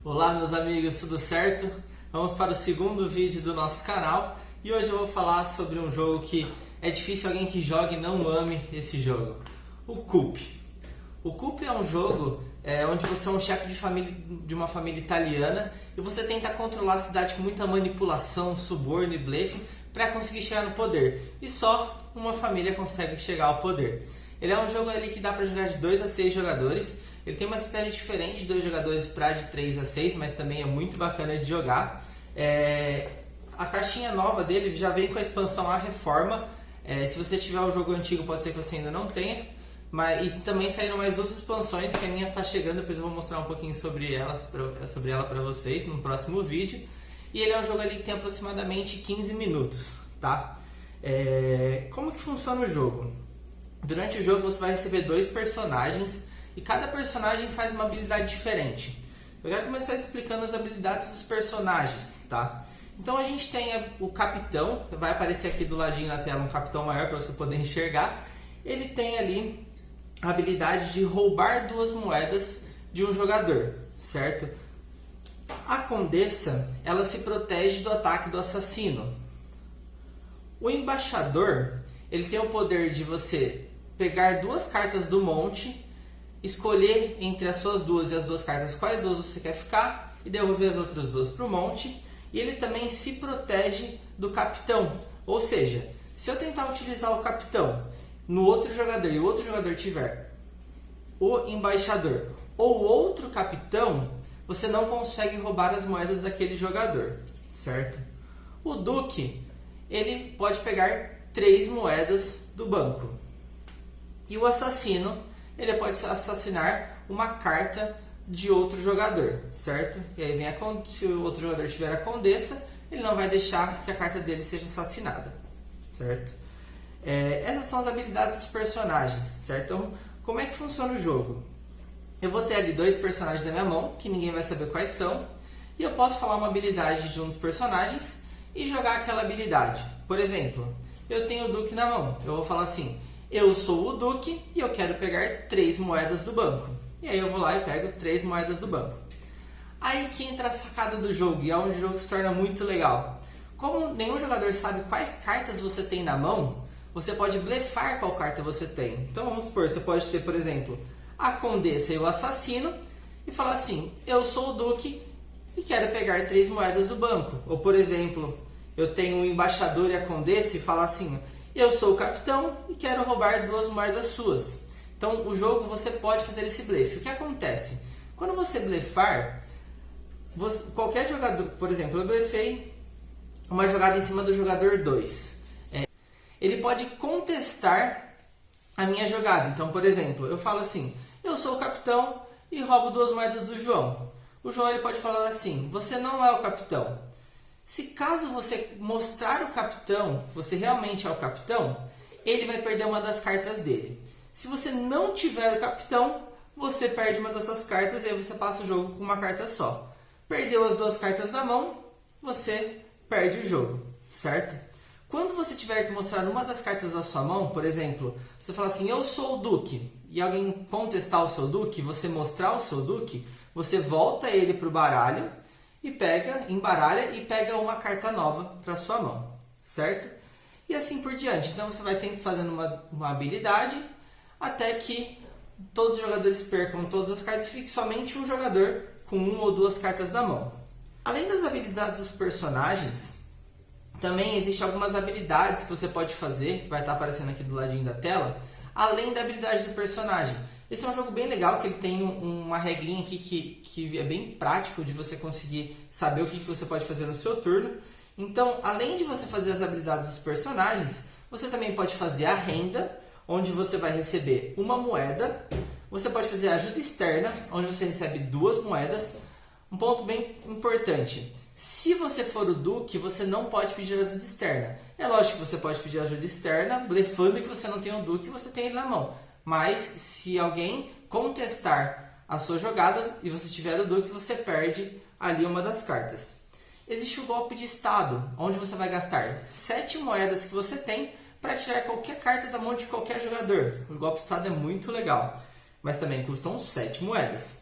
Olá meus amigos, tudo certo? Vamos para o segundo vídeo do nosso canal e hoje eu vou falar sobre um jogo que é difícil alguém que jogue e não ame esse jogo, o Coup. O Coup é um jogo onde você é um chefe de uma família italiana e você tenta controlar a cidade com muita manipulação, suborno e blefe para conseguir chegar no poder, e só uma família consegue chegar ao poder. Ele é um jogo ali que dá para jogar de 2 a 6 jogadores. Ele tem uma estratégia diferente de 2 jogadores para de 3 a 6, mas também é muito bacana de jogar. A caixinha nova dele já vem com a expansão A Reforma. Se você tiver o jogo antigo, pode ser que você ainda não tenha. Mas também saíram mais 2 expansões, que a minha está chegando, depois eu vou mostrar um pouquinho sobre ela para vocês no próximo vídeo. E ele é um jogo ali que tem aproximadamente 15 minutos, tá? Como que funciona o jogo? Durante o jogo você vai receber 2 personagens e cada personagem faz uma habilidade diferente. Eu quero começar explicando as habilidades dos personagens, tá? Então a gente tem o capitão, vai aparecer aqui do ladinho na tela um capitão maior para você poder enxergar. Ele tem ali a habilidade de roubar 2 moedas de um jogador, certo? A condessa, ela se protege do ataque do assassino. O embaixador, ele tem o poder de você pegar 2 cartas do monte, escolher entre as suas 2 e as 2 cartas quais 2 você quer ficar e devolver as outras 2 para o monte. E ele também se protege do capitão, ou seja, se eu tentar utilizar o capitão no outro jogador e o outro jogador tiver o embaixador ou outro capitão, você não consegue roubar as moedas daquele jogador, certo? O duque, ele pode pegar 3 moedas do banco. E o assassino, ele pode assassinar uma carta de outro jogador, certo? E aí se o outro jogador tiver a condessa, ele não vai deixar que a carta dele seja assassinada, certo? Essas são as habilidades dos personagens, certo? Então, como é que funciona o jogo? Eu vou ter ali 2 personagens na minha mão, que ninguém vai saber quais são, e eu posso falar uma habilidade de um dos personagens e jogar aquela habilidade. Por exemplo, eu tenho o Duque na mão, eu vou falar assim: eu sou o Duque e eu quero pegar 3 moedas do banco. E aí eu vou lá e pego 3 moedas do banco. Aí que entra a sacada do jogo e é onde o jogo se torna muito legal. Como nenhum jogador sabe quais cartas você tem na mão, você pode blefar qual carta você tem. Então vamos supor, você pode ter, por exemplo, a condessa e o assassino e falar assim: eu sou o Duque e quero pegar 3 moedas do banco. Ou por exemplo, eu tenho o embaixador e a condessa e falar assim: eu sou o capitão e quero roubar 2 moedas suas. Então, o jogo você pode fazer esse blefe. O que acontece? Quando você blefar, qualquer jogador, por exemplo, eu blefei uma jogada em cima do jogador 2. Ele pode contestar a minha jogada. Então, por exemplo, eu falo assim: eu sou o capitão e roubo 2 moedas do João. O João ele pode falar assim: você não é o capitão. Se caso você mostrar o capitão, você realmente é o capitão, ele vai perder uma das cartas dele. Se você não tiver o capitão, você perde uma das suas cartas e aí você passa o jogo com uma carta só. Perdeu as 2 cartas da mão, você perde o jogo, certo? Quando você tiver que mostrar uma das cartas da sua mão, por exemplo, você fala assim: eu sou o Duque, e alguém contestar o seu Duque, você mostrar o seu Duque, você volta ele para o baralho, e embaralha e pega uma carta nova para sua mão, certo? E assim por diante. Então você vai sempre fazendo uma habilidade até que todos os jogadores percam todas as cartas e fique somente um jogador com 1 ou 2 cartas na mão. Além das habilidades dos personagens, também existem algumas habilidades que você pode fazer, que vai estar aparecendo aqui do ladinho da tela, além da habilidade do personagem. Esse é um jogo bem legal, que ele tem uma regrinha aqui que é bem prático de você conseguir saber o que você pode fazer no seu turno. Então, além de você fazer as habilidades dos personagens, você também pode fazer a renda, onde você vai receber uma moeda. Você pode fazer a ajuda externa, onde você recebe 2 moedas. Um ponto bem importante: se você for o Duque, você não pode pedir ajuda externa. É lógico que você pode pedir ajuda externa, blefando que você não tem o Duque e você tem ele na mão. Mas se alguém contestar a sua jogada e você tiver o Duque, você perde ali uma das cartas. Existe o golpe de estado, onde você vai gastar 7 moedas que você tem para tirar qualquer carta da mão de qualquer jogador. O golpe de estado é muito legal, mas também custam 7 moedas.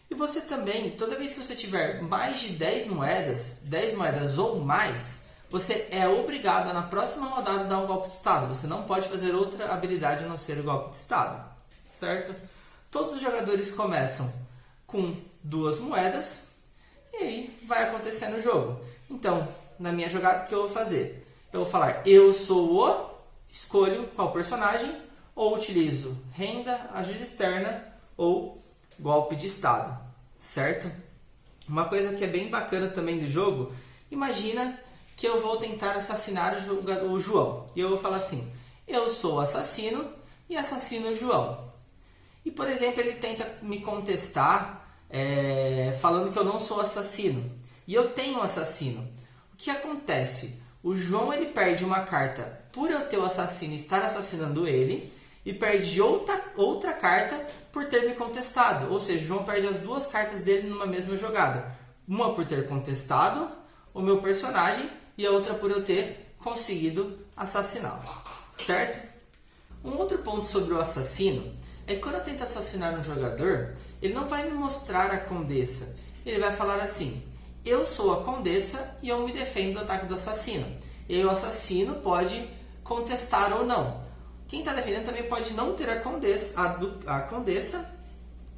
E você também, toda vez que você tiver mais de 10 moedas ou mais, você é obrigado a, na próxima rodada, dar um golpe de estado. Você não pode fazer outra habilidade a não ser o golpe de estado, certo? Todos os jogadores começam com 2 moedas e aí vai acontecendo o jogo. Então, na minha jogada, o que eu vou fazer? Eu vou falar, eu sou o, escolho qual personagem, ou utilizo renda, ajuda externa ou golpe de estado, certo? Uma coisa que é bem bacana também do jogo, imagina que eu vou tentar assassinar o João. E eu vou falar assim, eu sou o assassino e assassino o João. E, por exemplo, ele tenta me contestar, falando que eu não sou assassino. E eu tenho um assassino. O que acontece? O João ele perde uma carta por eu ter o assassino e estar assassinando ele. E perde outra carta por ter me contestado. Ou seja, o João perde as 2 cartas dele numa mesma jogada. Uma por ter contestado o meu personagem e a outra por eu ter conseguido assassiná-lo. Certo? Um outro ponto sobre o assassino é que quando eu tento assassinar um jogador, ele não vai me mostrar a condessa. Ele vai falar assim, eu sou a condessa e eu me defendo do ataque do assassino. E aí o assassino pode contestar ou não. Quem está defendendo também pode não ter a condessa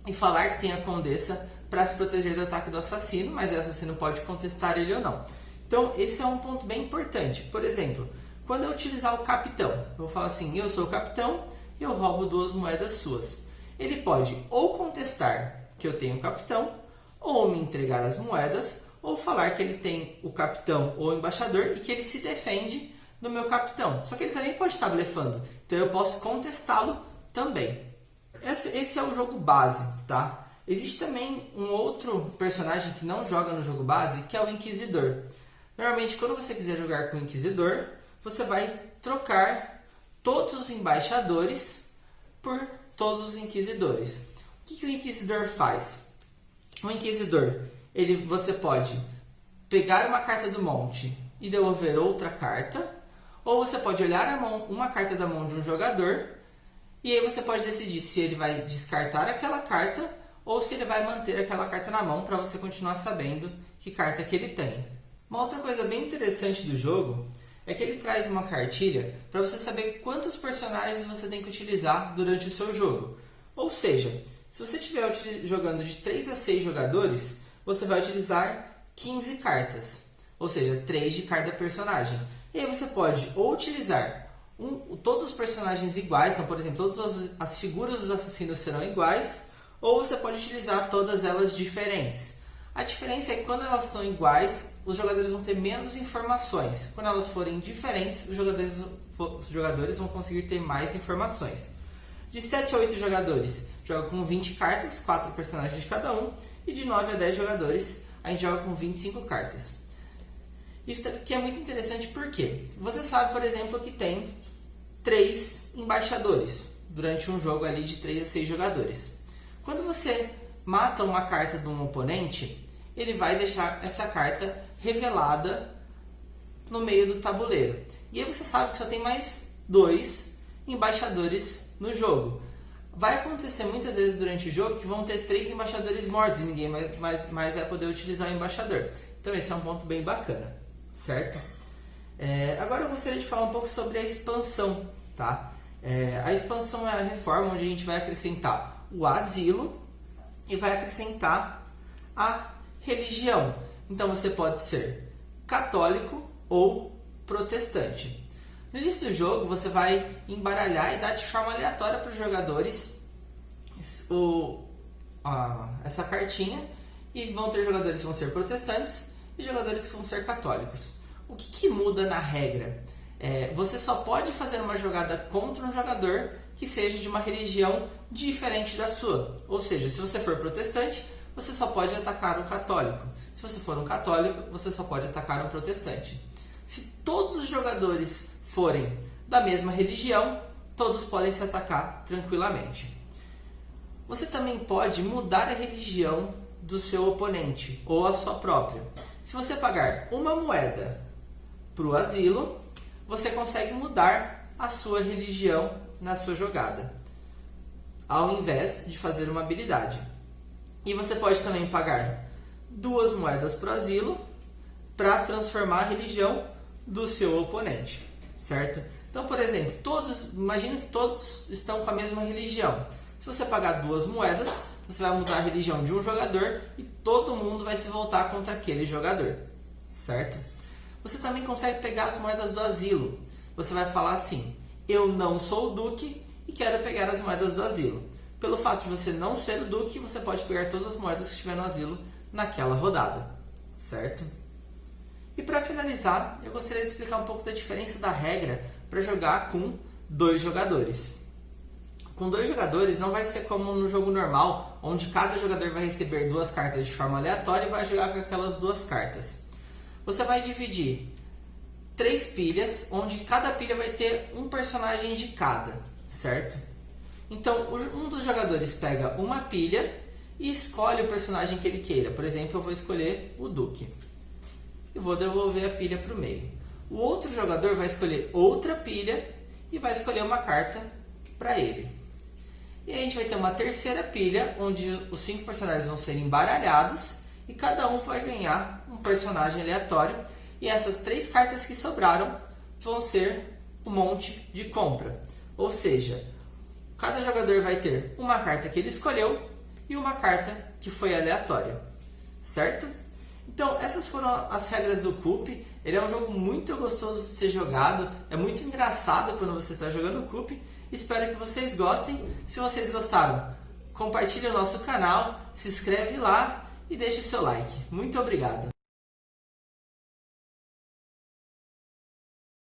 e falar que tem a condessa para se proteger do ataque do assassino, mas o assassino pode contestar ele ou não. Então, esse é um ponto bem importante. Por exemplo, quando eu utilizar o capitão, eu vou falar assim, eu sou o capitão e eu roubo 2 moedas suas. Ele pode ou contestar que eu tenho o capitão, ou me entregar as moedas, ou falar que ele tem o capitão ou o embaixador e que ele se defende do meu capitão. Só que ele também pode estar blefando. Então eu posso contestá-lo também. Esse é o jogo base, tá? Existe também um outro personagem que não joga no jogo base, que é o Inquisidor. Normalmente, quando você quiser jogar com o Inquisidor, você vai trocar todos os embaixadores por todos os Inquisidores. O que o Inquisidor faz? O Inquisidor, você pode pegar uma carta do monte e devolver outra carta, ou você pode olhar uma carta da mão de um jogador e aí você pode decidir se ele vai descartar aquela carta ou se ele vai manter aquela carta na mão para você continuar sabendo que carta que ele tem. Uma outra coisa bem interessante do jogo é que ele traz uma cartilha para você saber quantos personagens você tem que utilizar durante o seu jogo. Ou seja, se você estiver jogando de 3 a 6 jogadores, você vai utilizar 15 cartas, ou seja, 3 de cada personagem. E aí você pode ou utilizar todos os personagens iguais, então, por exemplo, todas as figuras dos assassinos serão iguais, ou você pode utilizar todas elas diferentes. A diferença é que quando elas são iguais, os jogadores vão ter menos informações. Quando elas forem diferentes, os jogadores vão conseguir ter mais informações. De 7 a 8 jogadores, joga com 20 cartas, 4 personagens de cada um. E de 9 a 10 jogadores, a gente joga com 25 cartas. Isso aqui é muito interessante porque você sabe, por exemplo, que tem 3 embaixadores durante um jogo ali de 3 a 6 jogadores. Quando você mata uma carta de um oponente, ele vai deixar essa carta revelada no meio do tabuleiro. E aí você sabe que só tem mais 2 embaixadores no jogo. Vai acontecer muitas vezes durante o jogo que vão ter 3 embaixadores mortos e ninguém mais vai poder utilizar o embaixador. Então esse é um ponto bem bacana, certo? Agora eu gostaria de falar um pouco sobre a expansão, tá? A expansão é a reforma onde a gente vai acrescentar o asilo e vai acrescentar a religião. Então você pode ser católico ou protestante. No início do jogo você vai embaralhar e dar de forma aleatória para os jogadores essa cartinha, e vão ter jogadores que vão ser protestantes e jogadores que vão ser católicos. O que muda na regra? Você só pode fazer uma jogada contra um jogador que seja de uma religião diferente da sua. Ou seja, se você for protestante, você só pode atacar um católico. Se você for um católico, você só pode atacar um protestante. Se todos os jogadores forem da mesma religião, todos podem se atacar tranquilamente. Você também pode mudar a religião do seu oponente ou a sua própria. Se você pagar uma moeda para o asilo, você consegue mudar a sua religião na sua jogada, ao invés de fazer uma habilidade. E você pode também pagar 2 moedas pro asilo para transformar a religião do seu oponente, certo? Então, por exemplo, imagina que todos estão com a mesma religião. Se você pagar 2 moedas, você vai mudar a religião de um jogador e todo mundo vai se voltar contra aquele jogador, certo? Você também consegue pegar as moedas do asilo. Você vai falar assim: eu não sou o duque e quero pegar as moedas do asilo. Pelo fato de você não ser o duque, você pode pegar todas as moedas que estiver no asilo naquela rodada, certo? E para finalizar, eu gostaria de explicar um pouco da diferença da regra para jogar com 2 jogadores. Com 2 jogadores não vai ser como no jogo normal, onde cada jogador vai receber 2 cartas de forma aleatória e vai jogar com aquelas 2 cartas. Você vai dividir 3 pilhas, onde cada pilha vai ter um personagem de cada, certo? Então, um dos jogadores pega uma pilha e escolhe o personagem que ele queira. Por exemplo, eu vou escolher o Duque e vou devolver a pilha para o meio. O outro jogador vai escolher outra pilha e vai escolher uma carta para ele. E aí a gente vai ter uma terceira pilha, onde os 5 personagens vão ser embaralhados e cada um vai ganhar um personagem aleatório. E essas 3 cartas que sobraram vão ser um monte de compra. Ou seja, cada jogador vai ter uma carta que ele escolheu e uma carta que foi aleatória, certo? Então, essas foram as regras do Coup. Ele é um jogo muito gostoso de ser jogado, é muito engraçado quando você está jogando o Coup. Espero que vocês gostem. Se vocês gostaram, compartilhe o nosso canal, se inscreve lá e deixe seu like. Muito obrigado!